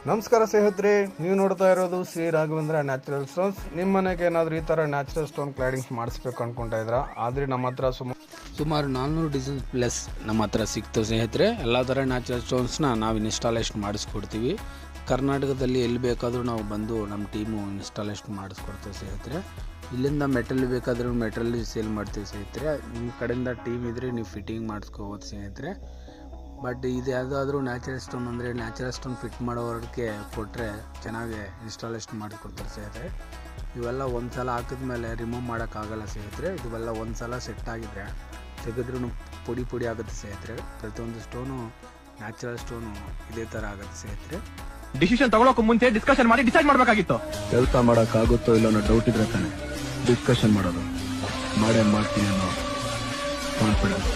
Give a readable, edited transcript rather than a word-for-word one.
ನಮಸ್ಕಾರ ಸ್ನೇಹಿತರೆ, ನೀವು ನೋಡ್ತಾ ಇರೋದು ಶ್ರೀ ರಾಘವೇಂದ್ರ ನ್ಯಾಚುರಲ್ ಸ್ಟೋನ್ಸ್. ನಿಮ್ಮ ಮನೆಗೆ ಏನಾದರೂ ಈ ಥರ ನ್ಯಾಚುರಲ್ ಸ್ಟೋನ್ ಕ್ಲಾಡಿಂಗ್ಸ್ ಮಾಡಿಸ್ಬೇಕು ಅಂದ್ಕೊತಾ ಇದ್ರಾ? ಆದರೆ ನಮ್ಮ ಹತ್ರ ಸುಮಾರು 400 ಡಿಸೈನ್ ಪ್ಲಸ್ ನಮ್ಮ ಹತ್ರ ಸಿಗ್ತವೆ ಸ್ನೇಹಿತರೆ. ಎಲ್ಲ ಥರ ನ್ಯಾಚುರಲ್ ಸ್ಟೋನ್ಸ್ನ ನಾವು ಇನ್ಸ್ಟಾಲೇಷನ್ ಮಾಡಿಸ್ಕೊಡ್ತೀವಿ. ಕರ್ನಾಟಕದಲ್ಲಿ ಎಲ್ಲಿ ಬೇಕಾದರೂ ನಾವು ಬಂದು ನಮ್ಮ ಟೀಮು ಇನ್ಸ್ಟಾಲೇಷನ್ ಮಾಡಿಸ್ಕೊಡ್ತೇವೆ ಸ್ನೇಹಿತರೆ. ಇಲ್ಲಿಂದ ಮೆಟಲ್ ಬೇಕಾದರೂ ಮೆಟಲ್ ಸೇಲ್ ಮಾಡ್ತೀವಿ ಸ್ನೇಹಿತರೆ. ನಿಮ್ಮ ಕಡೆಯಿಂದ ಟೀಮ್ ಇದ್ದರೆ ನೀವು ಫಿಟ್ಟಿಂಗ್ ಮಾಡಿಸ್ಕೋಬೋದು ಸ್ನೇಹಿತರೆ. ಬಟ್ ಇದು ಯಾವುದಾದ್ರೂ ನ್ಯಾಚುರಲ್ ಸ್ಟೋನ್ ಅಂದರೆ ನ್ಯಾಚುರಲ್ ಸ್ಟೋನ್ ಫಿಟ್ ಮಾಡೋವ್ರಿಗೆ ಕೊಟ್ಟರೆ ಚೆನ್ನಾಗಿ ಇನ್ಸ್ಟಾಲೇಷನ್ ಮಾಡಿಕೊಡ್ತಾರೆ ಸ್ನೇಹಿತರೆ. ಇವೆಲ್ಲ ಒಂದು ಸಲ ಹಾಕಿದ ಮೇಲೆ ರಿಮೂವ್ ಮಾಡೋಕ್ಕಾಗಲ್ಲ ಸ್ನೇಹಿತರೆ. ಇವೆಲ್ಲ ಒಂದು ಸಲ ಸೆಟ್ ಆಗಿದ್ರೆ ತೆಗೆದ್ರೂ ಪುಡಿ ಪುಡಿ ಆಗುತ್ತೆ ಸ್ನೇಹಿತರೆ. ಪ್ರತಿಯೊಂದು ಸ್ಟೋನು ನ್ಯಾಚುರಲ್ ಸ್ಟೋನು ಇದೇ ಥರ ಆಗುತ್ತೆ ಸ್ನೇಹಿತರೆ. ಡಿಸಿಷನ್ ತಗೊಳ್ಳೋಕೆ ಮುಂಚೆ ಡಿಸ್ಕಷನ್ ಮಾಡಿ ಡಿಸೈಡ್ ಮಾಡಬೇಕಾಗಿತ್ತು. ಕೆಲಸ ಮಾಡೋಕ್ಕಾಗುತ್ತೋ ಇಲ್ಲ ಅನ್ನೋ ಡೌಟ್ ಇದ್ರೆ ತಾನೆ ಡಿಸ್ಕಷನ್ ಮಾಡೋದು. ಮಾಡೇ ಮಾಡ್ತೀನಿ ಅನ್ನೋ ಕಾನ್ಫಿಡೆನ್ಸ್.